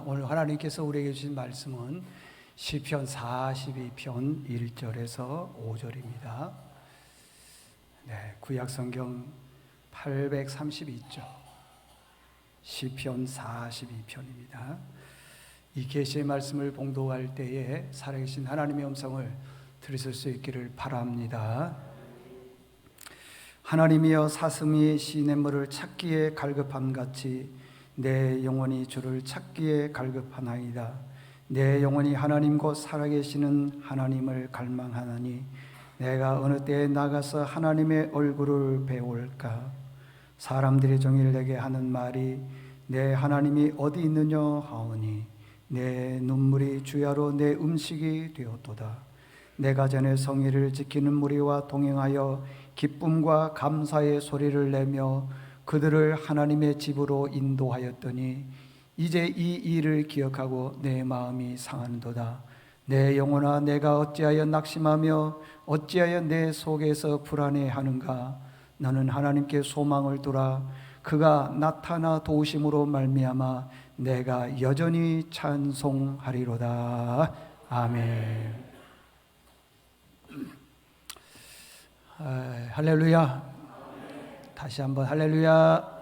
오늘 하나님께서 우리에게 주신 말씀은 시편 42편 1절에서 5절입니다. 네, 구약 성경 832쪽 시편 42편입니다. 이 계시의 말씀을 봉독할 때에 살아계신 하나님의 음성을 들으실 수 있기를 바랍니다. 하나님이여, 사슴이 시냇물을 찾기에 갈급함같이 내 영혼이 주를 찾기에 갈급하나이다. 내 영혼이 하나님 곧 살아계시는 하나님을 갈망하나니 내가 어느 때에 나가서 하나님의 얼굴을 배울까? 사람들이 종일 내게 하는 말이 내 하나님이 어디 있느냐 하오니 내 눈물이 주야로 내 음식이 되었도다. 내가 전에 성의를 지키는 무리와 동행하여 기쁨과 감사의 소리를 내며 그들을 하나님의 집으로 인도하였더니 이제 이 일을 기억하고 내 마음이 상하는도다. 내 영혼아, 내가 어찌하여 낙심하며 어찌하여 내 속에서 불안해하는가? 너는 하나님께 소망을 두라. 그가 나타나 도우심으로 말미암아 내가 여전히 찬송하리로다. 아멘. 할렐루야. 다시 한번 할렐루야.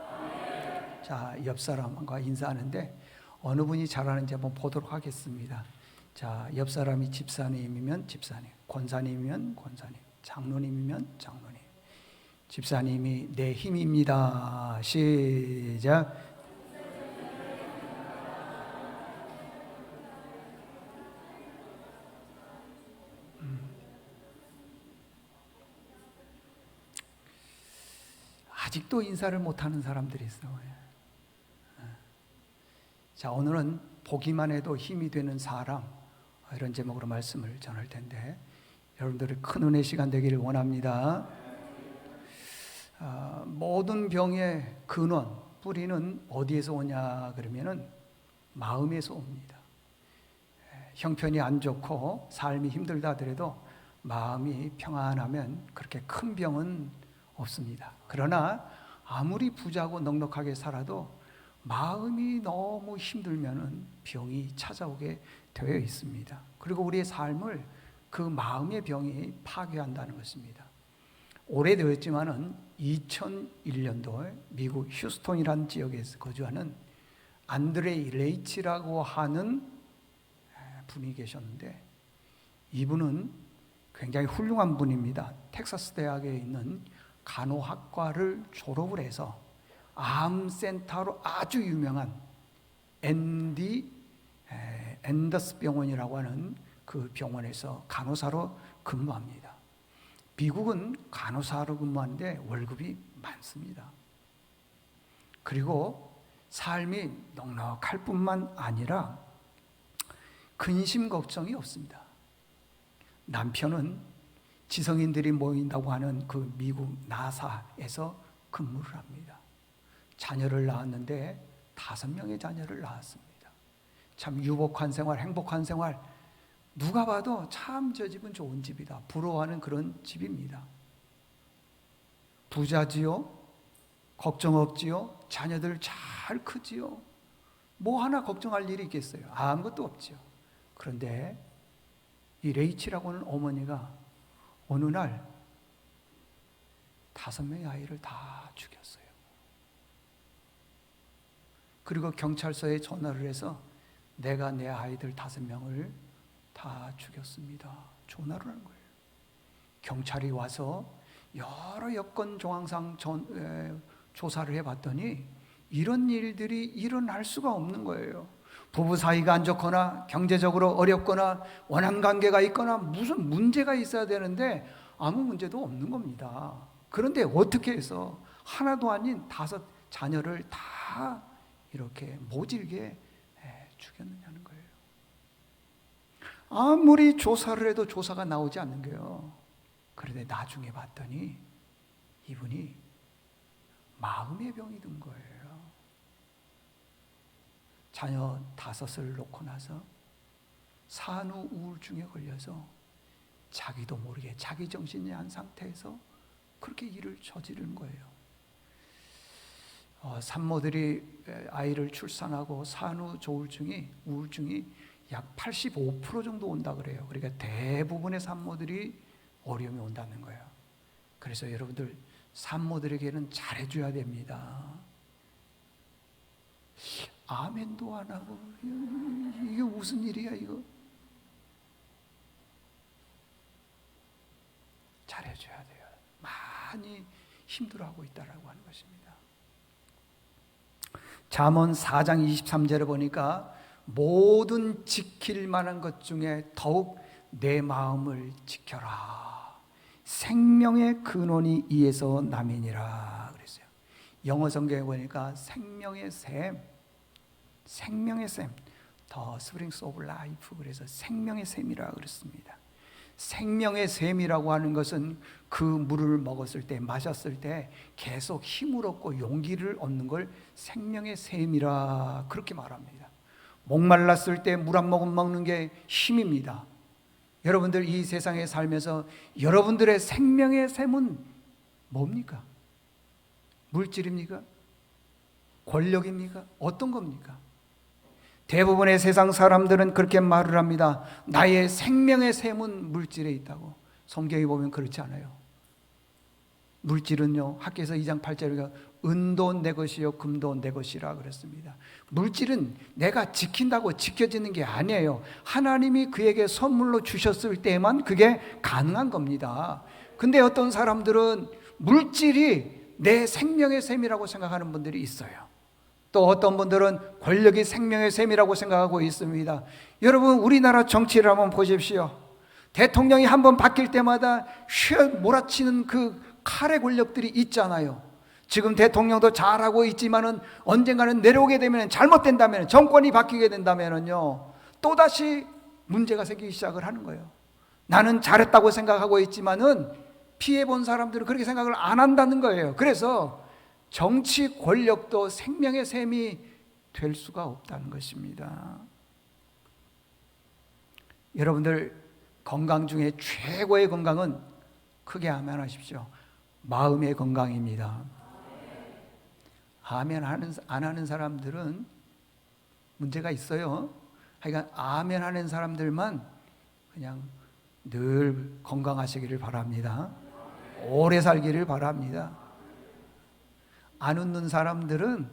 자, 옆 사람과 인사하는데 어느 분이 잘하는지 한번 보도록 하겠습니다. 자, 옆 사람이 집사님이면 집사님, 권사님이면 권사님, 장로님이면 장로님. 집사님이 내 힘입니다. 시작. 아직도 인사를 못하는 사람들이 있어요. 자, 오늘은 보기만 해도 힘이 되는 사람, 이런 제목으로 말씀을 전할 텐데 여러분들의 큰 은혜 시간 되기를 원합니다. 모든 병의 근원, 뿌리는 어디에서 오냐 그러면은 마음에서 옵니다. 형편이 안 좋고 삶이 힘들다 하더라도 마음이 평안하면 그렇게 큰 병은 없습니다. 그러나 아무리 부자고 넉넉하게 살아도 마음이 너무 힘들면은 병이 찾아오게 되어 있습니다. 그리고 우리의 삶을 그 마음의 병이 파괴한다는 것입니다. 오래되었지만은 2001년도에 미국 휴스턴이라는 지역에서 거주하는 안드레이 레이치라고 하는 분이 계셨는데 이분은 굉장히 훌륭한 분입니다. 텍사스 대학에 있는 간호학과를 졸업을 해서 암센터로 아주 유명한 앤더스 병원이라고 하는 그 병원에서 간호사로 근무합니다. 미국은 간호사로 근무하는데 월급이 많습니다. 그리고 삶이 넉넉할 뿐만 아니라 근심 걱정이 없습니다. 남편은 지성인들이 모인다고 하는 그 미국 나사에서 근무를 합니다. 자녀를 낳았는데 5명의 자녀를 낳았습니다. 참 유복한 생활, 행복한 생활, 누가 봐도 참 저 집은 좋은 집이다 부러워하는 그런 집입니다. 부자지요, 걱정 없지요, 자녀들 잘 크지요, 뭐 하나 걱정할 일이 있겠어요? 아무것도 없지요. 그런데 이 레이치라고 하는 어머니가 어느 날 5명의 아이를 다 죽였어요. 그리고 경찰서에 전화를 해서 내가 내 아이들 5명을 다 죽였습니다. 전화를 한 거예요. 경찰이 와서 여러 여건 정황상 조사를 해봤더니 이런 일들이 일어날 수가 없는 거예요. 부부 사이가 안 좋거나 경제적으로 어렵거나 원한 관계가 있거나 무슨 문제가 있어야 되는데 아무 문제도 없는 겁니다. 그런데 어떻게 해서 하나도 아닌 5 자녀를 다 이렇게 모질게 죽였느냐는 거예요. 아무리 조사를 해도 조사가 나오지 않는 거예요. 그런데 나중에 봤더니 이분이 마음의 병이 든 거예요. 자녀 5을 놓고 나서 산후 우울증에 걸려서 자기도 모르게 자기 정신이 안 상태에서 그렇게 일을 저지르는 거예요. 산모들이 아이를 출산하고 우울증이 약 85% 정도 온다 그래요. 그러니까 대부분의 산모들이 어려움이 온다는 거예요. 그래서 여러분들 산모들에게는 잘해줘야 됩니다. 아멘도 안 하고 이게 무슨 일이야 이거? 잘해줘야 돼요. 많이 힘들어하고 있다라고 하는 것입니다. 잠언 4장 23절에 보니까 모든 지킬 만한 것 중에 더욱 내 마음을 지켜라. 생명의 근원이 이에서 남이니라 그랬어요. 영어 성경에 보니까 생명의 샘, The Springs of Life, 그래서 생명의 샘이라 그랬습니다. 생명의 샘이라고 하는 것은 그 물을 먹었을 때, 마셨을 때 계속 힘을 얻고 용기를 얻는 걸 생명의 샘이라 그렇게 말합니다. 목말랐을 때 물 한 모금 먹는 게 힘입니다. 여러분들 이 세상에 살면서 여러분들의 생명의 샘은 뭡니까? 물질입니까? 권력입니까? 어떤 겁니까? 대부분의 세상 사람들은 그렇게 말을 합니다. 나의 생명의 샘은 물질에 있다고. 성경에 보면 그렇지 않아요. 물질은요, 학개서 2장 8절에 은도 내 것이요 금도 내 것이라 그랬습니다. 물질은 내가 지킨다고 지켜지는 게 아니에요. 하나님이 그에게 선물로 주셨을 때만 그게 가능한 겁니다. 근데 어떤 사람들은 물질이 내 생명의 샘이라고 생각하는 분들이 있어요. 또 어떤 분들은 권력이 생명의 샘이라고 생각하고 있습니다. 여러분, 우리나라 정치를 한번 보십시오. 대통령이 한번 바뀔 때마다 휘어 몰아치는 그 칼의 권력들이 있잖아요. 지금 대통령도 잘하고 있지만은 언젠가는 내려오게 되면, 잘못된다면, 정권이 바뀌게 된다면은요, 또다시 문제가 생기기 시작을 하는 거예요. 나는 잘했다고 생각하고 있지만은 피해본 사람들은 그렇게 생각을 안 한다는 거예요. 그래서 정치 권력도 생명의 샘이 될 수가 없다는 것입니다. 여러분들 건강 중에 최고의 건강은 크게 아멘하십시오. 마음의 건강입니다. 아멘 안 하는 사람들은 문제가 있어요. 하여간 아멘 하는 사람들만 그냥 늘 건강하시기를 바랍니다. 오래 살기를 바랍니다. 안 웃는 사람들은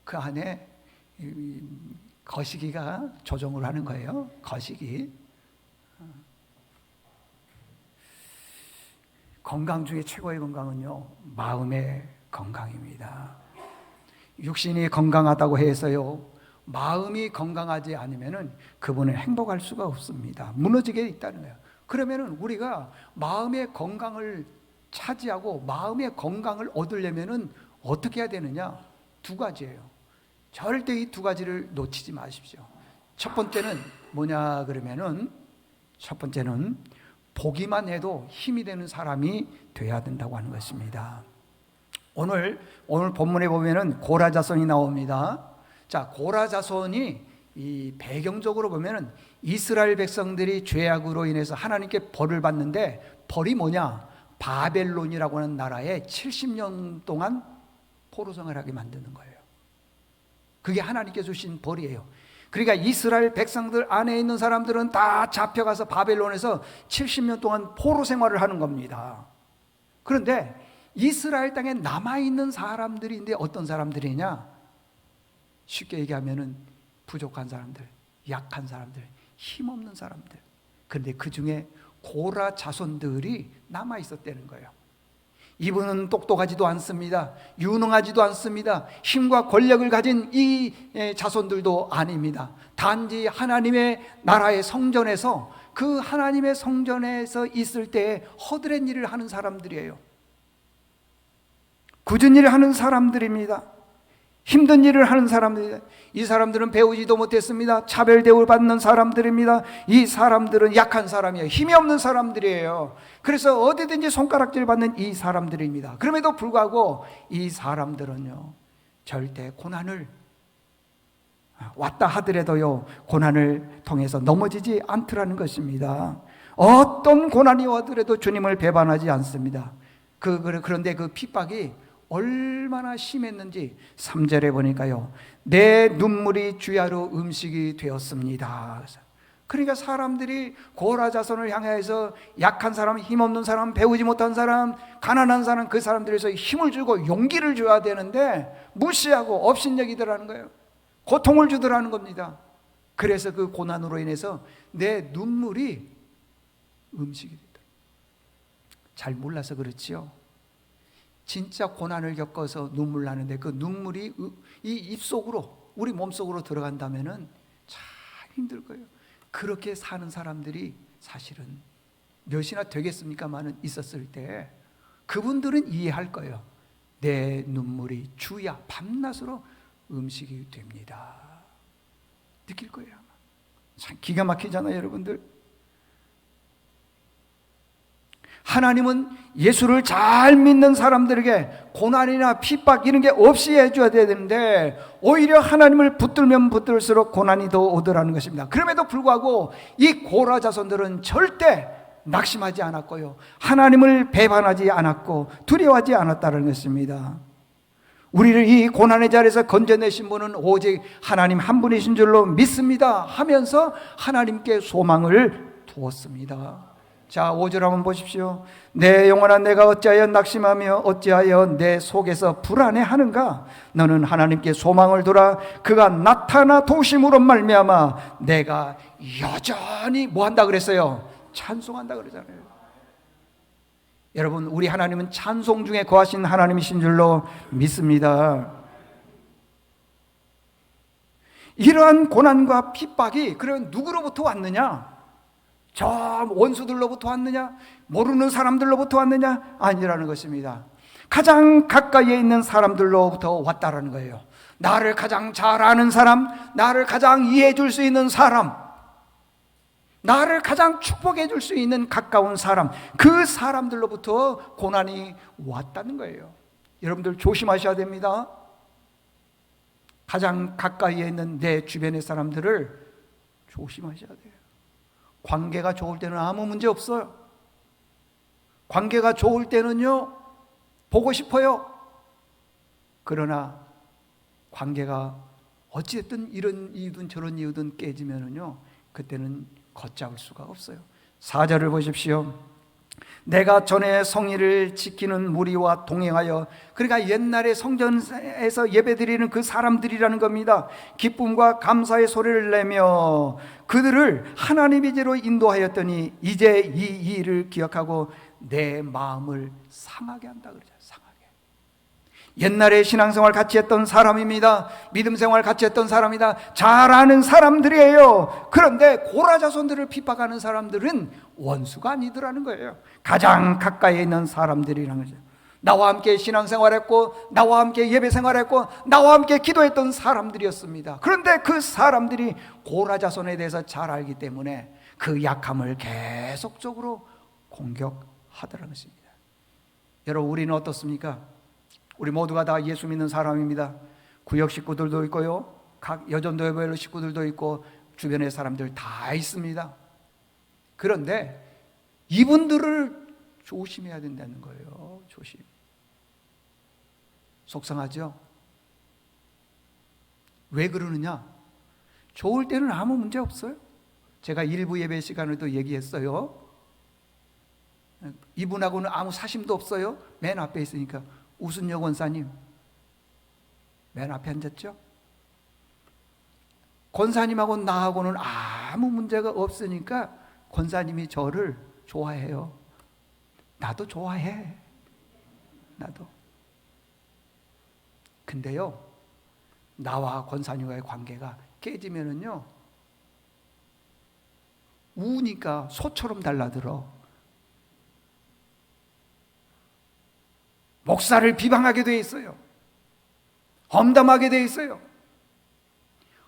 그 안에 거시기가 조종을 하는 거예요. 거시기. 건강 중에 최고의 건강은요, 마음의 건강입니다. 육신이 건강하다고 해서요, 마음이 건강하지 않으면은 그분은 행복할 수가 없습니다. 무너지게 있다는 거예요. 그러면은 우리가 마음의 건강을 차지하고 마음의 건강을 얻으려면은 어떻게 해야 되느냐? 두 가지예요. 절대 이 두 가지를 놓치지 마십시오. 첫 번째는 뭐냐 그러면은, 첫 번째는 보기만 해도 힘이 되는 사람이 돼야 된다고 하는 것입니다. 오늘 본문에 보면은 고라 자손이 나옵니다. 자, 고라 자손이 이 배경적으로 보면은 이스라엘 백성들이 죄악으로 인해서 하나님께 벌을 받는데, 벌이 뭐냐? 바벨론이라고 하는 나라에 70년 동안 포로 생활하게 만드는 거예요. 그게 하나님께 주신 벌이에요. 그러니까 이스라엘 백성들 안에 있는 사람들은 다 잡혀가서 바벨론에서 70년 동안 포로 생활을 하는 겁니다. 그런데 이스라엘 땅에 남아있는 사람들인데 어떤 사람들이냐? 쉽게 얘기하면은 부족한 사람들, 약한 사람들, 힘없는 사람들. 그런데 그 중에 고라 자손들이 남아 있었다는 거예요. 이분은 똑똑하지도 않습니다. 유능하지도 않습니다. 힘과 권력을 가진 이 자손들도 아닙니다. 단지 하나님의 나라의 성전에서, 그 하나님의 성전에서 있을 때 허드렛 일을 하는 사람들이에요. 굳은 일을 하는 사람들입니다. 힘든 일을 하는 사람들입니다. 이 사람들은 배우지도 못했습니다. 차별 대우를 받는 사람들입니다. 이 사람들은 약한 사람이에요. 힘이 없는 사람들이에요. 그래서 어디든지 손가락질 받는 이 사람들입니다. 그럼에도 불구하고 이 사람들은요, 절대 고난을 왔다 하더라도요, 고난을 통해서 넘어지지 않더라는 것입니다. 어떤 고난이 오더라도 주님을 배반하지 않습니다. 그런데 그 핍박이 얼마나 심했는지 3절에 보니까요, 내 눈물이 주야로 음식이 되었습니다. 그러니까 사람들이 고라 자손을 향해서 약한 사람, 힘없는 사람, 배우지 못한 사람, 가난한 사람, 그 사람들에서 힘을 주고 용기를 줘야 되는데 무시하고 업신여기더라는 거예요. 고통을 주더라는 겁니다. 그래서 그 고난으로 인해서 내 눈물이 음식이 됐다. 잘 몰라서 그렇지요. 진짜 고난을 겪어서 눈물 나는데 그 눈물이 이 입속으로, 우리 몸속으로 들어간다면은 참 힘들 거예요. 그렇게 사는 사람들이 사실은 몇이나 되겠습니까만은 있었을 때 그분들은 이해할 거예요. 내 눈물이 주야 밤낮으로 음식이 됩니다. 느낄 거예요. 아마. 참 기가 막히잖아요, 여러분들. 하나님은 예수를 잘 믿는 사람들에게 고난이나 핍박 이런 게 없이 해줘야 되는데 오히려 하나님을 붙들면 붙들수록 고난이 더 오더라는 것입니다. 그럼에도 불구하고 이 고라 자손들은 절대 낙심하지 않았고요, 하나님을 배반하지 않았고 두려워하지 않았다는 것입니다. 우리를 이 고난의 자리에서 건져내신 분은 오직 하나님 한 분이신 줄로 믿습니다 하면서 하나님께 소망을 두었습니다. 자, 5절 한번 보십시오. 내 영혼아, 내가 어찌하여 낙심하며 어찌하여 내 속에서 불안해하는가? 너는 하나님께 소망을 두라. 그가 나타나 도심으로 말미암아 내가 여전히 뭐 한다 그랬어요? 찬송한다 그러잖아요. 여러분, 우리 하나님은 찬송 중에 거하신 하나님이신 줄로 믿습니다. 이러한 고난과 핍박이 그러면 누구로부터 왔느냐? 저 원수들로부터 왔느냐? 모르는 사람들로부터 왔느냐? 아니라는 것입니다. 가장 가까이에 있는 사람들로부터 왔다라는 거예요. 나를 가장 잘 아는 사람, 나를 가장 이해해 줄 수 있는 사람, 나를 가장 축복해 줄 수 있는 가까운 사람, 그 사람들로부터 고난이 왔다는 거예요. 여러분들 조심하셔야 됩니다. 가장 가까이에 있는 내 주변의 사람들을 조심하셔야 돼요. 관계가 좋을 때는 아무 문제 없어요. 관계가 좋을 때는요, 보고 싶어요. 그러나 관계가 어찌됐든 이런 이유든 저런 이유든 깨지면은요, 그때는 걷잡을 수가 없어요. 4절을 보십시오. 내가 전에 성의를 지키는 무리와 동행하여, 그러니까 옛날에 성전에서 예배드리는 그 사람들이라는 겁니다. 기쁨과 감사의 소리를 내며 그들을 하나님의 죄로 인도하였더니 이제 이 일을 기억하고 내 마음을 상하게 한다 그러죠. 상하게. 옛날에 신앙생활 같이 했던 사람입니다. 믿음생활 같이 했던 사람이다. 잘 아는 사람들이에요. 그런데 고라 자손들을 핍박하는 사람들은 원수가 아니더라는 거예요. 가장 가까이에 있는 사람들이라는 거죠. 나와 함께 신앙생활했고, 나와 함께 예배생활했고, 나와 함께 기도했던 사람들이었습니다. 그런데 그 사람들이 고라 자손에 대해서 잘 알기 때문에 그 약함을 계속적으로 공격하더라는 것입니다. 여러분, 우리는 어떻습니까? 우리 모두가 다 예수 믿는 사람입니다. 구역 식구들도 있고요, 각 여전도회별 식구들도 있고, 주변의 사람들 다 있습니다. 그런데 이분들을 조심해야 된다는 거예요. 조심. 속상하죠? 왜 그러느냐? 좋을 때는 아무 문제 없어요. 제가 일부 예배 시간에도 얘기했어요. 이분하고는 아무 사심도 없어요. 맨 앞에 있으니까. 우순여 권사님 맨 앞에 앉았죠? 권사님하고 나하고는 아무 문제가 없으니까 권사님이 저를 좋아해요. 나도 좋아해. 나도. 근데요, 나와 권사님과의 관계가 깨지면은요, 우니까 소처럼 달라들어. 목사를 비방하게 돼 있어요. 험담하게 돼 있어요.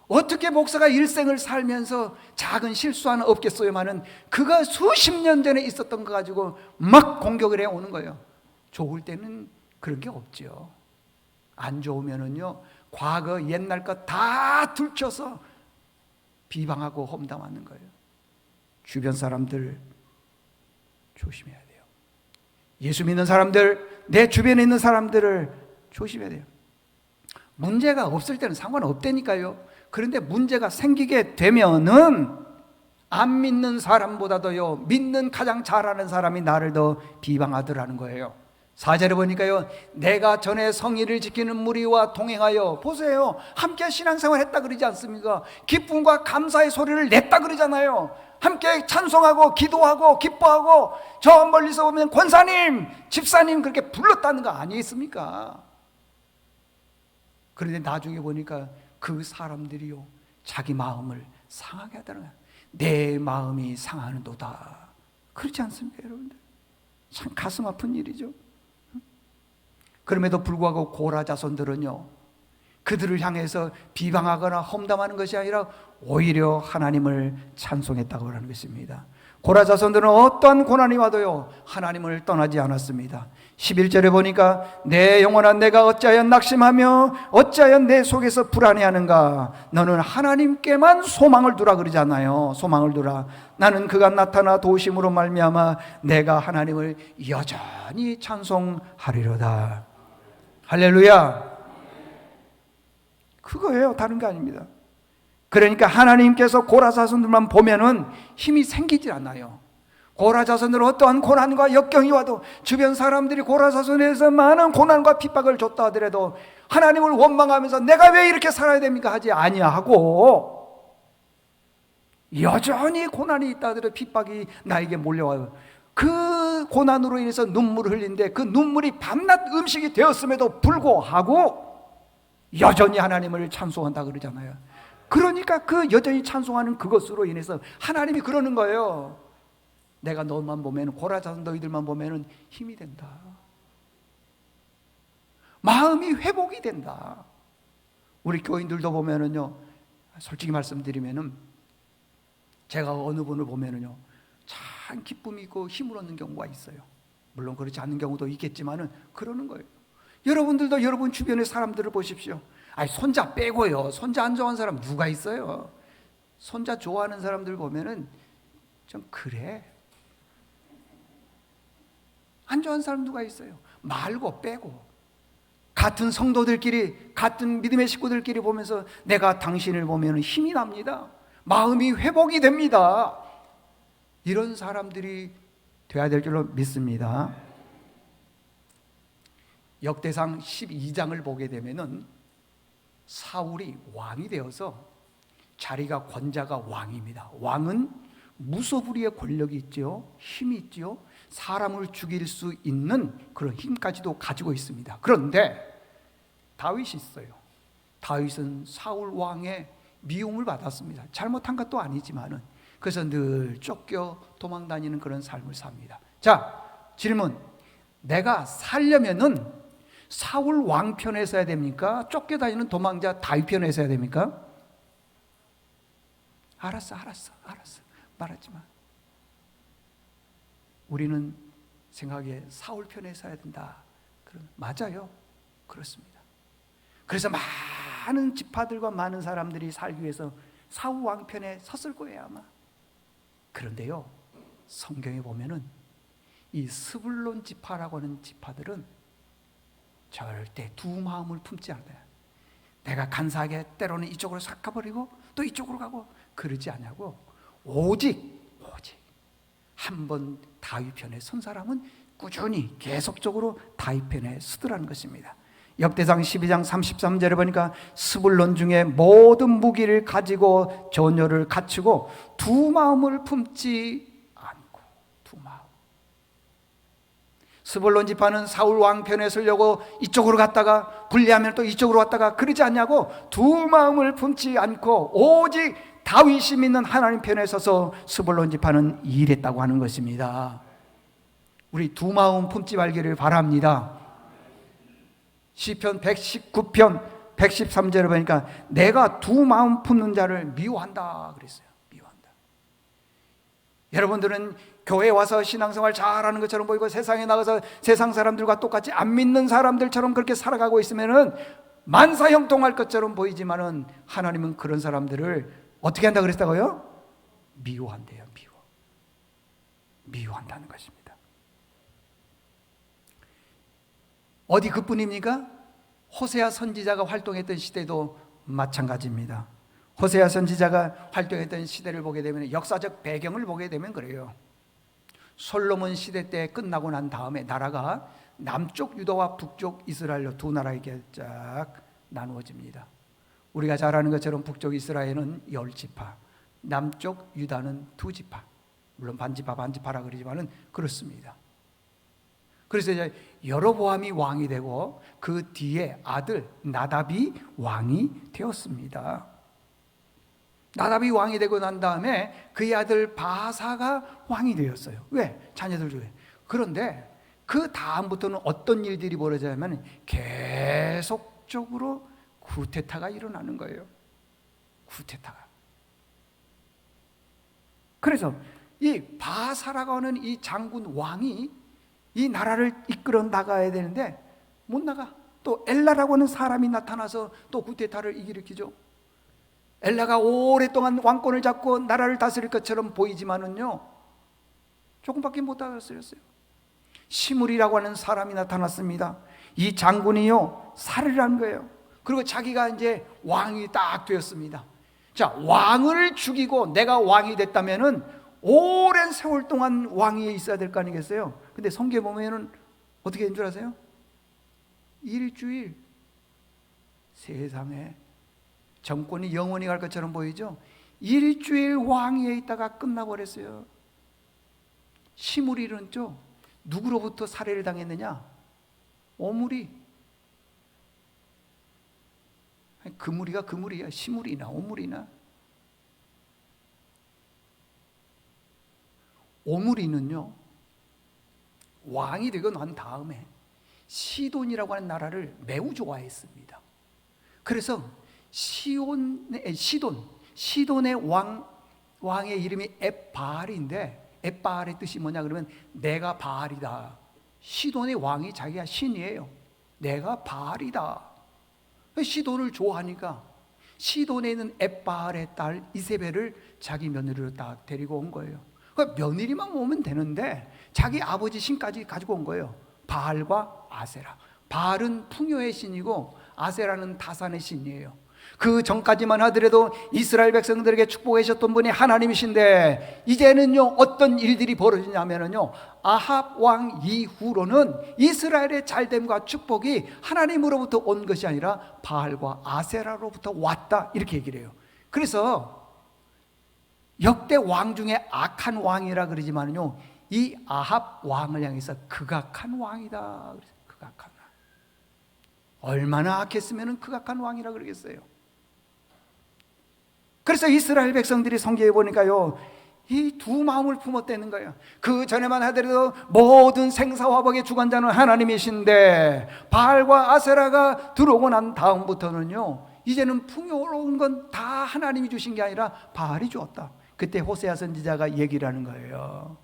어떻게 목사가 일생을 살면서 작은 실수 하나 없겠어요만은 그가 수십 년 전에 있었던 거 가지고 막 공격을 해오는 거예요. 좋을 때는 그런 게 없죠. 안 좋으면은요, 과거 옛날 것 다 들춰서 비방하고 험담하는 거예요. 주변 사람들 조심해야 돼요. 예수 믿는 사람들, 내 주변에 있는 사람들을 조심해야 돼요. 문제가 없을 때는 상관없다니까요. 그런데 문제가 생기게 되면은 안 믿는 사람보다도요, 믿는 가장 잘하는 사람이 나를 더 비방하더라는 거예요. 4절에 보니까요, 내가 전에 성의를 지키는 무리와 동행하여, 보세요, 함께 신앙생활 했다 그러지 않습니까? 기쁨과 감사의 소리를 냈다 그러잖아요. 함께 찬송하고 기도하고 기뻐하고, 저 멀리서 보면 권사님, 집사님 그렇게 불렀다는 거 아니겠습니까? 그런데 나중에 보니까 그 사람들이요, 자기 마음을 상하게 하더라고요. 내 마음이 상하는도다. 그렇지 않습니까, 여러분들? 참 가슴 아픈 일이죠. 그럼에도 불구하고 고라 자손들은요, 그들을 향해서 비방하거나 험담하는 것이 아니라 오히려 하나님을 찬송했다고 하는 것입니다. 고라 자손들은 어떠한 고난이 와도요, 하나님을 떠나지 않았습니다. 11절에 보니까 내 영혼아 내가 어찌하여 낙심하며 어찌하여 내 속에서 불안해하는가. 너는 하나님께만 소망을 두라 그러잖아요. 소망을 두라. 나는 그가 나타나 도우심으로 말미암아 내가 하나님을 여전히 찬송하리로다. 할렐루야. 그거예요. 다른 게 아닙니다. 그러니까 하나님께서 고라 자손들만 보면은 힘이 생기지 않아요. 고라 자손들은 어떠한 고난과 역경이 와도, 주변 사람들이 고라 자손에서 많은 고난과 핍박을 줬다 하더라도 하나님을 원망하면서 내가 왜 이렇게 살아야 됩니까 하지 아니하고, 여전히 고난이 있다 하더라도 핍박이 나에게 몰려와요. 그 고난으로 인해서 눈물을 흘리는데 그 눈물이 밤낮 음식이 되었음에도 불구하고 여전히 하나님을 찬송한다 그러잖아요. 그러니까 그 여전히 찬송하는 그것으로 인해서 하나님이 그러는 거예요. 내가 너만 보면, 고라 자손 너희들만 보면 힘이 된다. 마음이 회복이 된다. 우리 교인들도 보면은요, 솔직히 말씀드리면은 제가 어느 분을 보면은요, 참 기쁨이 있고 힘을 얻는 경우가 있어요. 물론 그렇지 않는 경우도 있겠지만은 그러는 거예요. 여러분들도 여러분 주변의 사람들을 보십시오. 아니, 손자 빼고요, 손자 안 좋아하는 사람 누가 있어요? 손자 좋아하는 사람들 보면은 좀 그래. 안 좋아하는 사람 누가 있어요? 말고 빼고. 같은 성도들끼리, 같은 믿음의 식구들끼리 보면서 내가 당신을 보면 힘이 납니다. 마음이 회복이 됩니다. 이런 사람들이 돼야 될 줄로 믿습니다. 역대상 12장을 보게 되면은 사울이 왕이 되어서, 자리가 권자가 왕입니다. 왕은 무소불위의 권력이 있죠. 힘이 있죠. 사람을 죽일 수 있는 그런 힘까지도 가지고 있습니다. 그런데 다윗이 있어요. 다윗은 사울 왕의 미움을 받았습니다. 잘못한 것도 아니지만은, 그래서 늘 쫓겨 도망다니는 그런 삶을 삽니다. 자, 질문. 내가 살려면은 사울 왕 편에 서야 됩니까? 쫓겨다니는 도망자 다윗 편에 서야 됩니까? 알았어. 말하지 마. 우리는 생각에 사울 편에 서야 된다. 맞아요. 그렇습니다. 그래서 많은 지파들과 많은 사람들이 살기 위해서 사울 왕 편에 섰을 거예요, 아마. 그런데요, 성경에 보면은 이 스불론 지파라고 하는 지파들은 절대 두 마음을 품지 않아요. 내가 간사하게 때로는 이쪽으로 싹 가버리고 또 이쪽으로 가고 그러지 않냐고, 오직 한번 다윗 편에 선 사람은 꾸준히 계속적으로 다윗 편에 서더라는 것입니다. 역대상 12장 33절에 보니까 스불론 중에 모든 무기를 가지고 전열을 갖추고 두 마음을 품지 않고, 두 마음. 스불론 지파는 사울 왕 편에 서려고 이쪽으로 갔다가 분리하면 또 이쪽으로 왔다가 그러지 않냐고, 두 마음을 품지 않고 오직 다윗이 믿는 하나님 편에 서서 스불론 지파는 일했다고 하는 것입니다. 우리 두 마음 품지 말기를 바랍니다. 시편 119편 113절에 보니까 내가 두 마음 품는 자를 미워한다 그랬어요. 미워한다. 여러분들은 교회에 와서 신앙생활 잘하는 것처럼 보이고 세상에 나가서 세상 사람들과 똑같이 안 믿는 사람들처럼 그렇게 살아가고 있으면은 만사형통할 것처럼 보이지만은 하나님은 그런 사람들을 어떻게 한다 그랬다고요? 미워한대요. 미워한다는 것입니다. 어디 그뿐입니까? 호세아 선지자가 활동했던 시대도 마찬가지입니다. 호세아 선지자가 활동했던 시대를 보게 되면, 역사적 배경을 보게 되면 그래요. 솔로몬 시대 때 끝나고 난 다음에 나라가 남쪽 유다와 북쪽 이스라엘로 두 나라에게 쫙 나누어집니다. 우리가 잘 아는 것처럼 북쪽 이스라엘은 10지파, 남쪽 유다는 2지파. 물론 반지파라 그러지만은 그렇습니다. 그래서 이제 여로보암이 왕이 되고 그 뒤에 아들 나답이 왕이 되었습니다. 나답이 왕이 되고 난 다음에 그의 아들 바사가 왕이 되었어요. 왜? 자녀들 중에. 그런데 그 다음부터는 어떤 일들이 벌어지냐면 계속적으로 쿠데타가 일어나는 거예요. 쿠데타가. 그래서 이 바사라고 하는 이 장군 왕이 이 나라를 이끌어 나가야 되는데 못 나가. 또 엘라라고 하는 사람이 나타나서 또 쿠데타를 일으키죠. 엘라가 오랫동안 왕권을 잡고 나라를 다스릴 것처럼 보이지만은요, 조금밖에 못 다스렸어요. 시므리라고 하는 사람이 나타났습니다. 이 장군이요, 살을 한 거예요. 그리고 자기가 이제 왕이 딱 되었습니다. 자, 왕을 죽이고 내가 왕이 됐다면은 오랜 세월 동안 왕위에 있어야 될 거 아니겠어요? 근데 성경에 보면은 어떻게 된 줄 아세요? 일주일. 세상에 정권이 영원히 갈 것처럼 보이죠? 일주일 왕위에 있다가 끝나버렸어요. 시므리는 또 누구로부터 살해를 당했느냐? 오므리. 그무리가 그무리야. 시므리나 오므리나. 오므리는요, 왕이 되고 난 다음에 시돈이라고 하는 나라를 매우 좋아했습니다. 그래서 시돈의 왕의 이름이 엣바알인데, 엣바알의 뜻이 뭐냐 그러면 내가 바알이다. 시돈의 왕이 자기가 신이에요. 내가 바알이다. 시돈을 좋아하니까 시돈에 있는 엣바알의 딸 이세벨을 자기 며느리로 딱 데리고 온 거예요. 그러니까 며느리만 오면 되는데 자기 아버지 신까지 가지고 온 거예요. 바알과 아세라. 바알은 풍요의 신이고 아세라는 다산의 신이에요. 그 전까지만 하더라도 이스라엘 백성들에게 축복해 주셨던 분이 하나님이신데, 이제는요 어떤 일들이 벌어지냐면요, 아합 왕 이후로는 이스라엘의 잘됨과 축복이 하나님으로부터 온 것이 아니라 바알과 아세라로부터 왔다, 이렇게 얘기를 해요. 그래서 역대 왕 중에 악한 왕이라 그러지만요, 이 아합 왕을 향해서 극악한 왕이다. 극악한 왕. 얼마나 악했으면 극악한 왕이라 그러겠어요. 그래서 이스라엘 백성들이 성경에 보니까요, 이 두 마음을 품었다는 거예요. 그 전에만 하더라도 모든 생사화복의 주관자는 하나님이신데, 바알과 아세라가 들어오고 난 다음부터는요, 이제는 풍요로운 건 다 하나님이 주신 게 아니라 바알이 주었다. 그때 호세아 선지자가 얘기를 하는 거예요.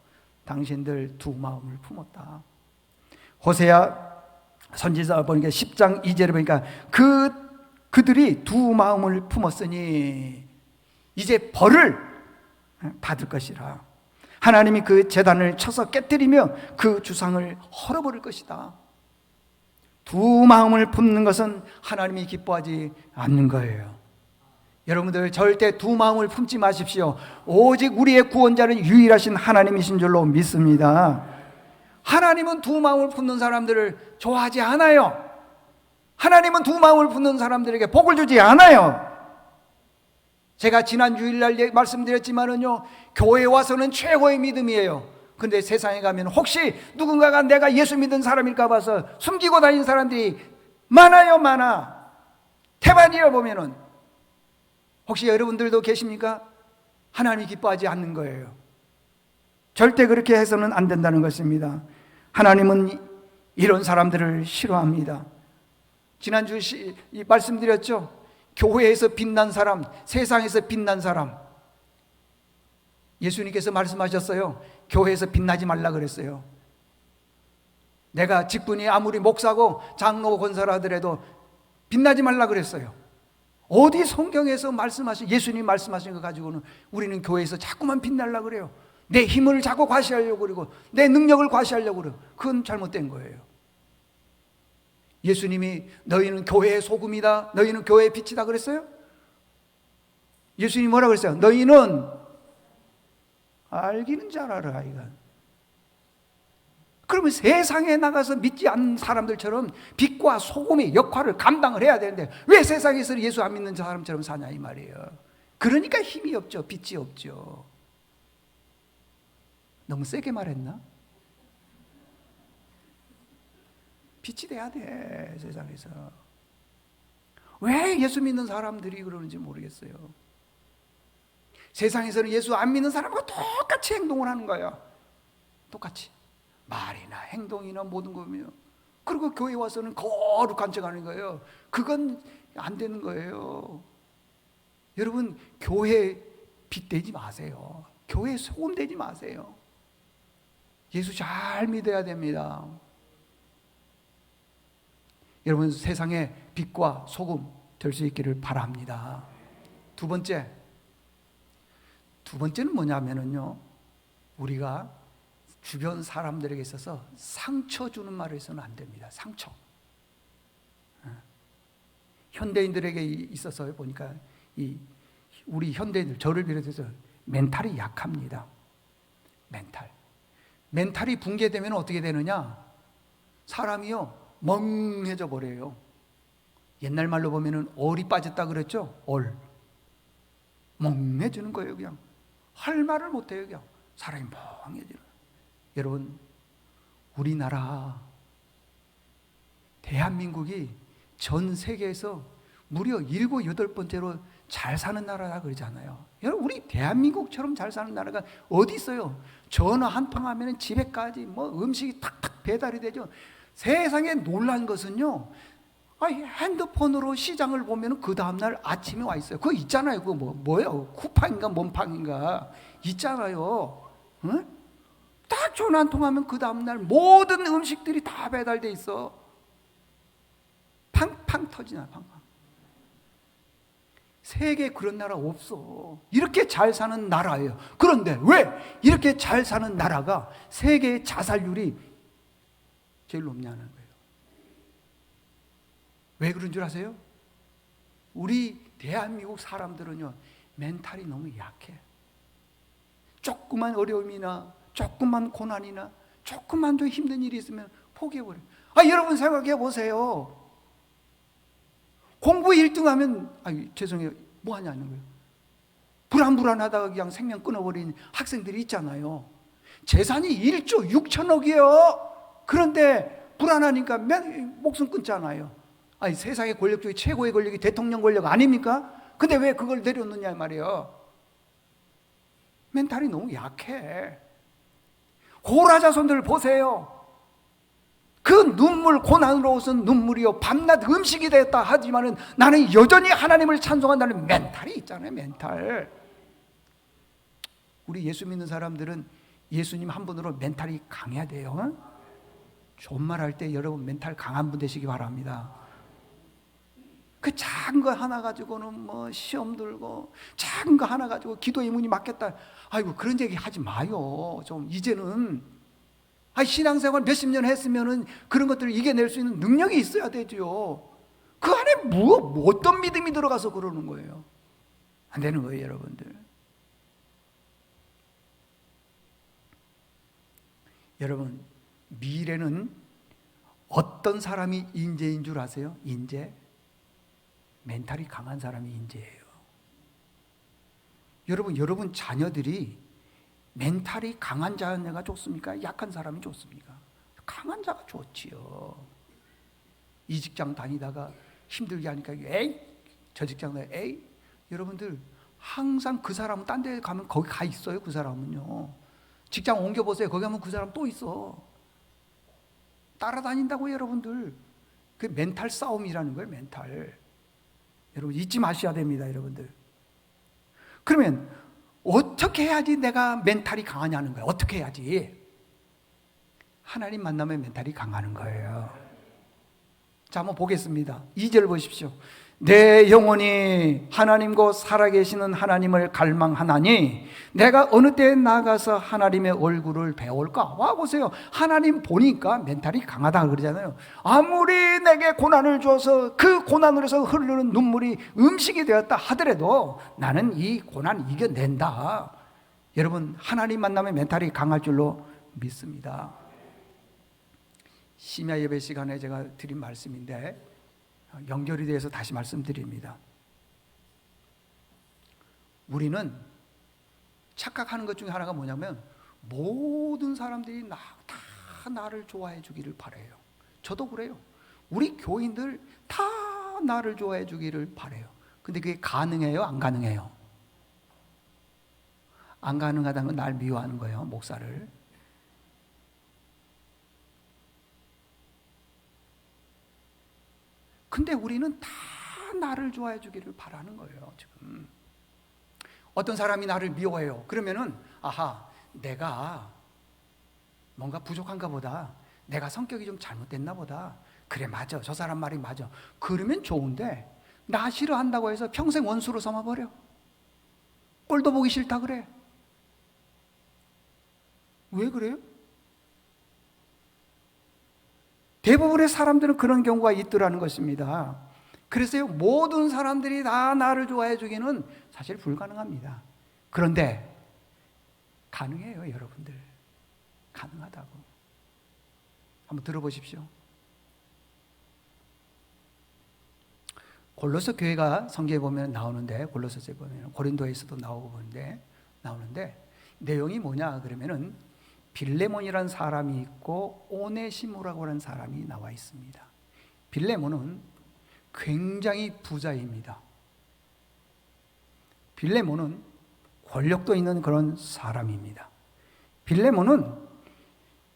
당신들 두 마음을 품었다. 호세아 선지자 보니까 10장 2절에 보니까 그들이 두 마음을 품었으니 이제 벌을 받을 것이라. 하나님이 그 제단을 쳐서 깨뜨리며 그 주상을 헐어버릴 것이다. 두 마음을 품는 것은 하나님이 기뻐하지 않는 거예요. 여러분들 절대 두 마음을 품지 마십시오. 오직 우리의 구원자는 유일하신 하나님이신 줄로 믿습니다. 하나님은 두 마음을 품는 사람들을 좋아하지 않아요. 하나님은 두 마음을 품는 사람들에게 복을 주지 않아요. 제가 지난 주일날 말씀드렸지만은요, 교회에 와서는 최고의 믿음이에요. 근데 세상에 가면 혹시 누군가가 내가 예수 믿은 사람일까 봐서 숨기고 다니는 사람들이 많아요. 많아. 태반이에요. 보면은 혹시 여러분들도 계십니까? 하나님이 기뻐하지 않는 거예요. 절대 그렇게 해서는 안 된다는 것입니다. 하나님은 이런 사람들을 싫어합니다. 지난주 말씀드렸죠? 교회에서 빛난 사람, 세상에서 빛난 사람. 예수님께서 말씀하셨어요. 교회에서 빛나지 말라 그랬어요. 내가 직분이 아무리 목사고 장로 권사라 하더라도 빛나지 말라 그랬어요. 어디 성경에서 예수님 말씀하신 거 가지고는 우리는 교회에서 자꾸만 빛나려고 그래요. 내 힘을 자꾸 과시하려고 그러고 내 능력을 과시하려고 그래요. 그건 잘못된 거예요. 예수님이 너희는 교회의 소금이다, 너희는 교회의 빛이다 그랬어요? 예수님이 뭐라 그랬어요? 너희는 알기는 잘 알아, 이건. 그러면 세상에 나가서 믿지 않는 사람들처럼 빛과 소금의 역할을 감당을 해야 되는데 왜 세상에서 예수 안 믿는 사람처럼 사냐 이 말이에요. 그러니까 힘이 없죠. 빛이 없죠. 너무 세게 말했나? 빛이 돼야 돼, 세상에서. 왜 예수 믿는 사람들이 그러는지 모르겠어요. 세상에서는 예수 안 믿는 사람과 똑같이 행동을 하는 거예요. 똑같이. 말이나 행동이나 모든 거며. 그리고 교회 와서는 거룩한 척 하는 거예요. 그건 안 되는 거예요. 여러분, 교회 빛 되지 마세요. 교회 소금 되지 마세요. 예수 잘 믿어야 됩니다. 여러분, 세상의 빛과 소금 될 수 있기를 바랍니다. 두 번째는 뭐냐면요, 우리가 주변 사람들에게 있어서 상처 주는 말을 해서는 안 됩니다. 상처. 현대인들에게 있어서 보니까 우리 현대인들, 저를 비롯해서 멘탈이 약합니다. 멘탈이 붕괴되면 어떻게 되느냐? 사람이요, 멍해져 버려요. 옛날 말로 보면은 얼이 빠졌다 그랬죠? 멍해지는 거예요. 그냥 할 말을 못해요. 그냥 사람이 멍해지는. 여러분, 우리나라 대한민국이 전 세계에서 무려 7, 8번째로 잘 사는 나라라 그러잖아요. 여러분, 우리 대한민국처럼 잘 사는 나라가 어디 있어요? 전화 한 통 하면 집에까지 음식이 탁탁 배달이 되죠. 세상에 놀란 것은요, 핸드폰으로 시장을 보면 그 다음날 아침에 와 있어요. 그거 있잖아요. 그거 뭐예요? 쿠팡인가 몸팡인가 있잖아요. 응? 딱 전화 한 통 하면 그 다음날 모든 음식들이 다 배달돼 있어. 팡팡 터지나, 팡팡. 세계에 그런 나라 없어. 이렇게 잘 사는 나라예요. 그런데 왜 이렇게 잘 사는 나라가 세계의 자살률이 제일 높냐는 거예요. 왜 그런 줄 아세요? 우리 대한민국 사람들은요, 멘탈이 너무 약해. 조그만 어려움이나 조그만 고난이나 조그만 더 힘든 일이 있으면 포기해버려요. 여러분 생각해 보세요. 공부 1등하면 죄송해요, 뭐 하냐는 거예요. 불안하다가 그냥 생명 끊어버린 학생들이 있잖아요. 재산이 1조 6천억이에요. 그런데 불안하니까 목숨 끊잖아요. 세상의 권력 중에 최고의 권력이 대통령 권력 아닙니까? 근데 왜 그걸 내려놓냐 말이에요. 멘탈이 너무 약해. 고라 자손들 보세요. 그 눈물, 고난으로서는 눈물이요 밤낮 음식이 되었다 하지만은 나는 여전히 하나님을 찬송한다는 멘탈이 있잖아요. 멘탈. 우리 예수 믿는 사람들은 예수님 한 분으로 멘탈이 강해야 돼요. 존말할 때 여러분 멘탈 강한 분 되시기 바랍니다. 그 작은 거 하나 가지고는 시험 들고, 작은 거 하나 가지고 기도의 문이 막혔다. 그런 얘기 하지 마요. 좀 이제는 신앙생활 몇십 년 했으면은 그런 것들을 이겨낼 수 있는 능력이 있어야 되죠. 그 안에 어떤 믿음이 들어가서 그러는 거예요? 안 되는 거예요, 여러분들. 여러분, 미래는 어떤 사람이 인재인 줄 아세요? 인재? 멘탈이 강한 사람이 인재예요. 여러분 자녀들이 멘탈이 강한 자녀가 좋습니까? 약한 사람이 좋습니까? 강한 자가 좋지요. 이 직장 다니다가 힘들게 하니까 저 직장 다니다가 여러분들 항상 그 사람은 딴 데 가면 거기 가 있어요. 그 사람은요. 직장 옮겨보세요. 거기 가면 그 사람 또 있어. 따라다닌다고요, 여러분들. 그게 멘탈 싸움이라는 거예요, 멘탈. 여러분 잊지 마셔야 됩니다, 여러분들. 그러면 어떻게 해야지 내가 멘탈이 강하냐는 거예요. 어떻게 해야지? 하나님 만나면 멘탈이 강하는 거예요. 자, 한번 보겠습니다. 2절 보십시오. 내 영혼이 하나님 곧 살아계시는 하나님을 갈망하나니 내가 어느 때에 나가서 하나님의 얼굴을 배울까? 와 보세요. 하나님 보니까 멘탈이 강하다 그러잖아요. 아무리 내게 고난을 줘서 그 고난으로서 흐르는 눈물이 음식이 되었다 하더라도 나는 이 고난 이겨낸다. 여러분, 하나님 만나면 멘탈이 강할 줄로 믿습니다. 심야 예배 시간에 제가 드린 말씀인데 연결이 돼서 다시 말씀드립니다. 우리는 착각하는 것 중에 하나가 뭐냐면 모든 사람들이 다 나를 좋아해 주기를 바라요. 저도 그래요. 우리 교인들 다 나를 좋아해 주기를 바라요. 근데 그게 가능해요? 안 가능해요? 안 가능하다는 건 날 미워하는 거예요, 목사를. 근데 우리는 다 나를 좋아해 주기를 바라는 거예요, 지금. 어떤 사람이 나를 미워해요. 그러면은, 아하, 내가 뭔가 부족한가 보다. 내가 성격이 좀 잘못됐나 보다. 그래, 맞아. 저 사람 말이 맞아. 그러면 좋은데, 나 싫어한다고 해서 평생 원수로 삼아버려. 꼴도 보기 싫다 그래. 왜 그래요? 대부분의 사람들은 그런 경우가 있더라는 것입니다. 그래서요, 모든 사람들이 다 나를 좋아해 주기는 사실 불가능합니다. 그런데 가능해요, 여러분들. 가능하다고. 한번 들어보십시오. 골로새 교회가 성경에 보면 나오는데, 골로새에 보면 고린도에서도 나오는데 내용이 뭐냐 그러면은 빌레몬이라는 사람이 있고 오네시모라고 하는 사람이 나와 있습니다. 빌레몬은 굉장히 부자입니다. 빌레몬은 권력도 있는 그런 사람입니다. 빌레몬은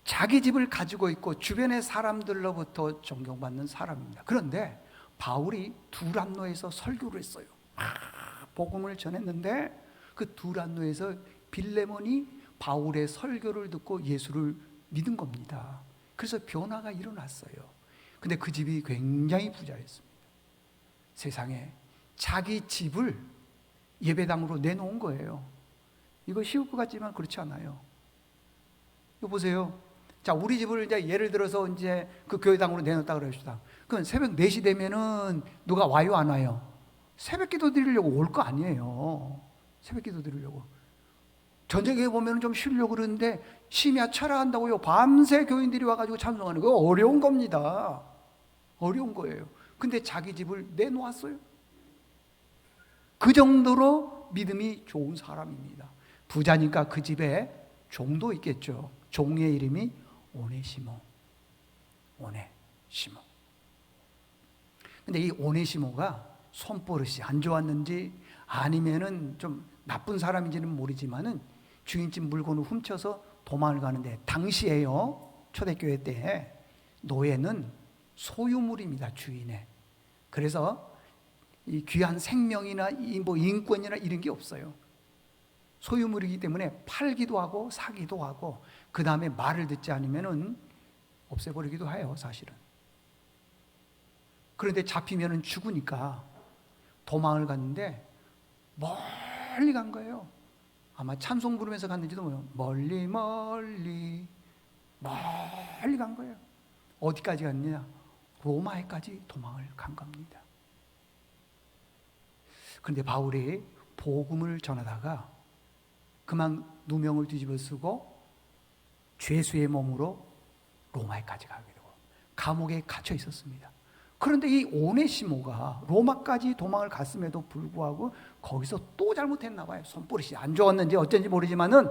자기 집을 가지고 있고 주변의 사람들로부터 존경받는 사람입니다. 그런데 바울이 두란노에서 설교를 했어요. 복음을 전했는데 그 두란노에서 빌레몬이 바울의 설교를 듣고 예수를 믿은 겁니다. 그래서 변화가 일어났어요. 근데 그 집이 굉장히 부자였습니다. 세상에 자기 집을 예배당으로 내놓은 거예요. 이거 쉬울 것 같지만 그렇지 않아요. 이거 보세요. 자, 우리 집을 이제 예를 들어서 이제 그 교회당으로 내놓았다 그럽시다. 그럼 새벽 4시 되면은 누가 와요, 안 와요? 새벽 기도 드리려고 올 거 아니에요. 새벽 기도 드리려고. 전쟁에 보면 좀 쉬려고 그러는데 심야 철야한다고요. 밤새 교인들이 와가지고 찬송하는 거 어려운 겁니다. 어려운 거예요. 근데 자기 집을 내놓았어요. 그 정도로 믿음이 좋은 사람입니다. 부자니까 그 집에 종도 있겠죠. 종의 이름이 오네시모. 오네시모. 근데 이 오네시모가 손버릇이 안 좋았는지 아니면은 좀 나쁜 사람인지는 모르지만은 주인집 물건을 훔쳐서 도망을 가는데, 당시에요, 초대교회 때 노예는 소유물입니다, 주인의. 그래서 이 귀한 생명이나 뭐 인권이나 이런 게 없어요. 소유물이기 때문에 팔기도 하고 사기도 하고 그 다음에 말을 듣지 않으면은 없애버리기도 해요, 사실은. 그런데 잡히면은 죽으니까 도망을 갔는데 멀리 간 거예요. 아마 찬송 부르면서 갔는지도 모르요. 멀리 멀리 멀리 간 거예요. 어디까지 갔느냐? 로마에까지 도망을 간 겁니다. 그런데 바울이 복음을 전하다가 그만 누명을 뒤집어 쓰고 죄수의 몸으로 로마에까지 가게 되고 감옥에 갇혀 있었습니다. 그런데 이 오네시모가 로마까지 도망을 갔음에도 불구하고 거기서 또 잘못했나 봐요. 손버릇이 안 좋았는지 어쩐지 모르지만은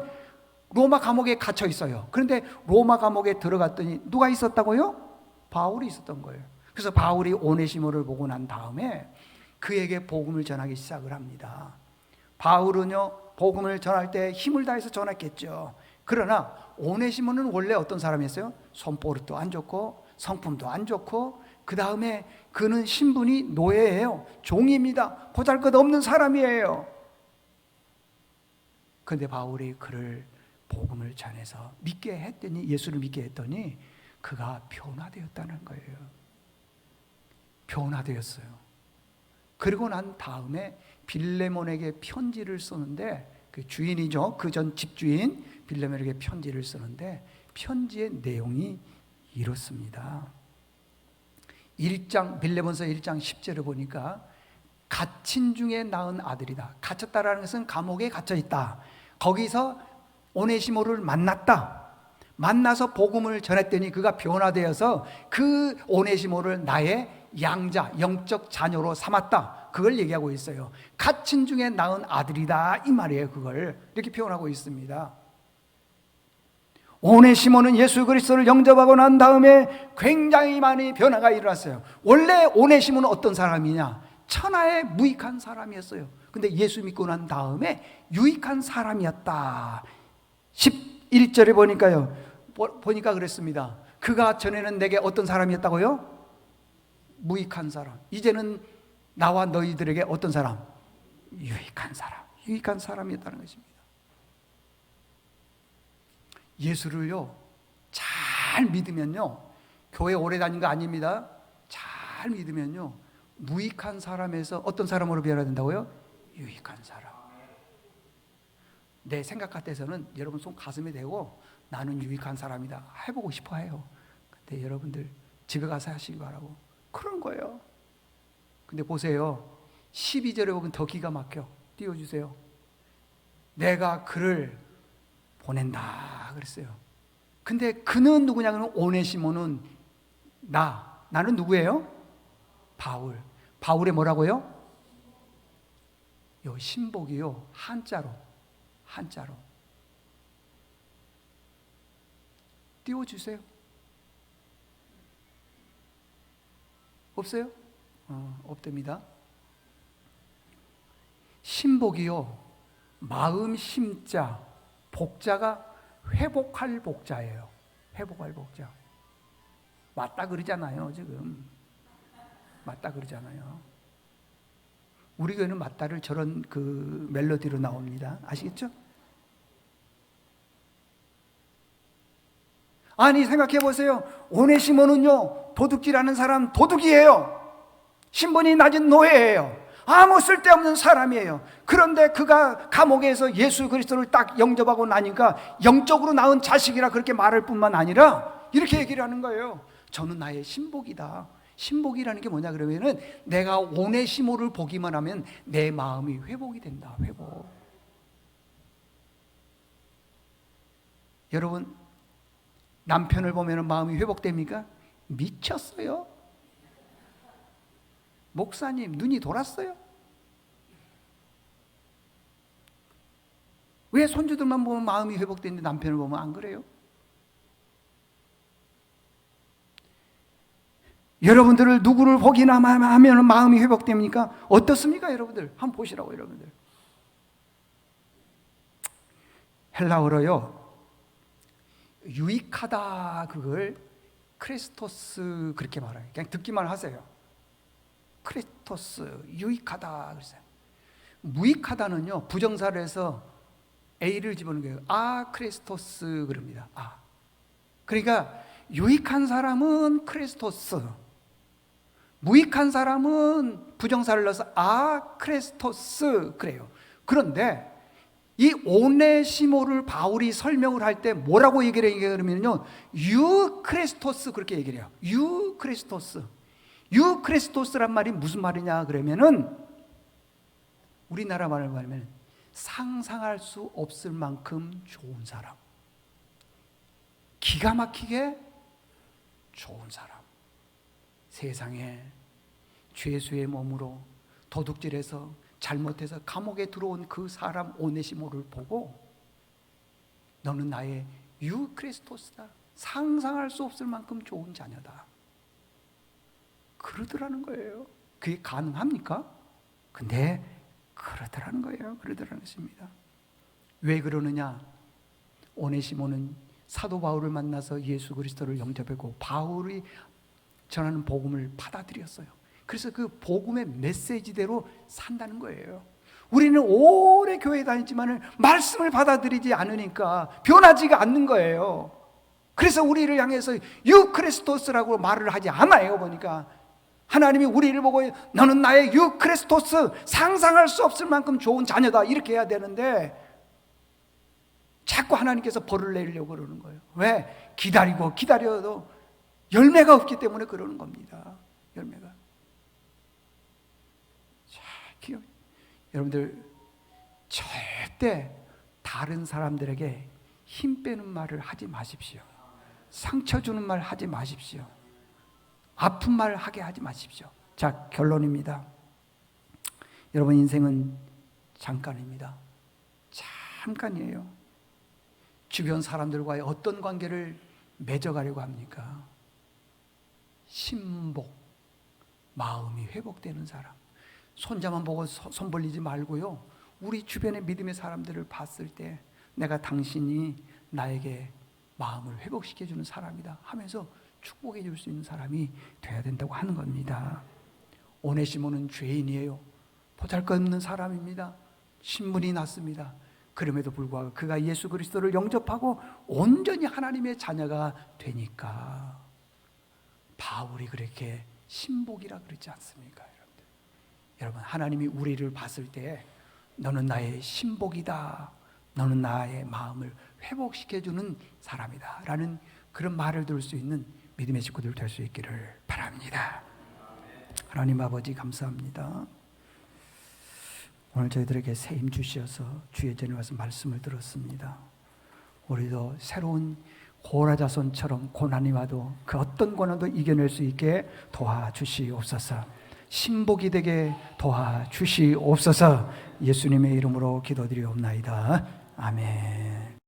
로마 감옥에 갇혀 있어요. 그런데 로마 감옥에 들어갔더니 누가 있었다고요? 바울이 있었던 거예요. 그래서 바울이 오네시모를 보고 난 다음에 그에게 복음을 전하기 시작을 합니다. 바울은요, 복음을 전할 때 힘을 다해서 전했겠죠. 그러나 오네시모는 원래 어떤 사람이었어요? 손버릇도 안 좋고 성품도 안 좋고 그 다음에 그는 신분이 노예예요. 종입니다. 보잘것없는 사람이에요. 그런데 바울이 그를 복음을 전해서 믿게 했더니, 예수를 믿게 했더니 그가 변화되었다는 거예요. 변화되었어요. 그리고 난 다음에 빌레몬에게 편지를 쓰는데, 그 주인이죠, 그 전 집주인 빌레몬에게 편지를 쓰는데 편지의 내용이 이렇습니다. 빌레몬서 1장 10절을 보니까 갇힌 중에 낳은 아들이다. 갇혔다라는 것은 감옥에 갇혀 있다. 거기서 오네시모를 만났다. 만나서 복음을 전했더니 그가 변화되어서 그 오네시모를 나의 양자, 영적 자녀로 삼았다. 그걸 얘기하고 있어요. 갇힌 중에 낳은 아들이다, 이 말이에요. 그걸 이렇게 표현하고 있습니다. 오네시모는 예수 그리스도를 영접하고 난 다음에 굉장히 많이 변화가 일어났어요. 원래 오네시모는 어떤 사람이냐? 천하의 무익한 사람이었어요. 근데 예수 믿고 난 다음에 유익한 사람이었다. 11절에 보니까 그랬습니다. 그가 전에는 내게 어떤 사람이었다고요? 무익한 사람. 이제는 나와 너희들에게 어떤 사람? 유익한 사람. 유익한 사람이었다는 것입니다. 예수를요, 잘 믿으면요, 교회 오래 다닌 거 아닙니다. 잘 믿으면요, 무익한 사람에서 어떤 사람으로 변화된다고요? 유익한 사람. 내 생각 같아서는 여러분 손 가슴에 대고 나는 유익한 사람이다 해보고 싶어 해요. 근데 여러분들 집에 가서 하시기 바라고. 그런 거예요. 근데 보세요, 12절에 보면 더 기가 막혀. 띄워주세요. 내가 그를 보낸다 그랬어요. 근데 그는 누구냐? 그러면 오네시모는 나는 누구예요? 바울. 바울의 뭐라고요? 요 신복이요, 한자로 띄워주세요. 없어요? 없답니다. 신복이요, 마음 심자, 복자가 회복할 복자예요. 회복할 복자. 맞다 그러잖아요. 지금 맞다 그러잖아요. 우리 교회는 맞다를 저런 그 멜로디로 나옵니다. 아시겠죠? 아니, 생각해 보세요. 오네시모는요, 도둑질하는 사람 도둑이에요. 신분이 낮은 노예예요. 아무 쓸데없는 사람이에요. 그런데 그가 감옥에서 예수 그리스도를 딱 영접하고 나니까 영적으로 낳은 자식이라 그렇게 말할 뿐만 아니라 이렇게 얘기를 하는 거예요. 저는 나의 신복이다. 신복이라는 게 뭐냐 그러면은 내가 오네시모를 보기만 하면 내 마음이 회복이 된다. 회복. 여러분, 남편을 보면 마음이 회복됩니까? 미쳤어요. 목사님, 눈이 돌았어요? 왜 손주들만 보면 마음이 회복되는데 남편을 보면 안 그래요? 여러분들을 누구를 보기나 하면 마음이 회복됩니까? 어떻습니까, 여러분들? 한번 보시라고, 여러분들. 헬라어로요, 유익하다, 그걸 크리스토스 그렇게 말해요. 그냥 듣기만 하세요. 크리스토스, 유익하다 그랬어요. 무익하다는요, 부정사를 해서 A를 집어넣는 거예요. 크리스토스 그럽니다. 그러니까 유익한 사람은 크리스토스, 무익한 사람은 부정사를 넣어서 크리스토스 그래요. 그런데 이 오네시모를 바울이 설명을 할 때 뭐라고 얘기를 해요? 그러면요, 유크리스토스 그렇게 얘기를 해요. 유크리스토스. 유크리스토스란 말이 무슨 말이냐 그러면은 우리나라 말을 말하면 상상할 수 없을 만큼 좋은 사람, 기가 막히게 좋은 사람. 세상에 죄수의 몸으로 도둑질해서 잘못해서 감옥에 들어온 그 사람 오네시모를 보고 너는 나의 유크리스토스다, 상상할 수 없을 만큼 좋은 자녀다, 그러더라는 거예요. 그게 가능합니까? 근데 그러더라는 거예요. 그러더라는 것입니다. 왜 그러느냐? 오네시모는 사도 바울을 만나서 예수 그리스도를 영접하고 바울이 전하는 복음을 받아들였어요. 그래서 그 복음의 메시지대로 산다는 거예요. 우리는 오래 교회 다녔지만 말씀을 받아들이지 않으니까 변하지가 않는 거예요. 그래서 우리를 향해서 유크리스토스라고 말을 하지 않아요. 보니까 하나님이 우리를 보고 너는 나의 유크리스토스, 상상할 수 없을 만큼 좋은 자녀다 이렇게 해야 되는데 자꾸 하나님께서 벌을 내리려고 그러는 거예요. 왜? 기다리고 기다려도 열매가 없기 때문에 그러는 겁니다. 열매가. 자, 여러분들 절대 다른 사람들에게 힘 빼는 말을 하지 마십시오. 상처 주는 말 하지 마십시오. 아픈 말 하게 하지 마십시오. 자, 결론입니다. 여러분 인생은 잠깐입니다. 잠깐이에요. 주변 사람들과의 어떤 관계를 맺어가려고 합니까? 신복, 마음이 회복되는 사람. 손자만 보고 손 벌리지 말고요, 우리 주변의 믿음의 사람들을 봤을 때 내가 당신이 나에게 마음을 회복시켜주는 사람이다 하면서 축복해 줄 수 있는 사람이 돼야 된다고 하는 겁니다. 오네시모는 죄인이에요. 보잘것없는 사람입니다. 신분이 낮습니다. 그럼에도 불구하고 그가 예수 그리스도를 영접하고 온전히 하나님의 자녀가 되니까 바울이 그렇게 신복이라 그러지 않습니까? 여러분, 하나님이 우리를 봤을 때 너는 나의 신복이다, 너는 나의 마음을 회복시켜주는 사람이다 라는 그런 말을 들을 수 있는 믿음의 식구들 될 수 있기를 바랍니다. 하나님 아버지 감사합니다. 오늘 저희들에게 새 힘 주셔서 주의 전에 와서 말씀을 들었습니다. 우리도 새로운 고라자손처럼 고난이 와도 그 어떤 고난도 이겨낼 수 있게 도와주시옵소서. 신복이 되게 도와주시옵소서. 예수님의 이름으로 기도드리옵나이다. 아멘.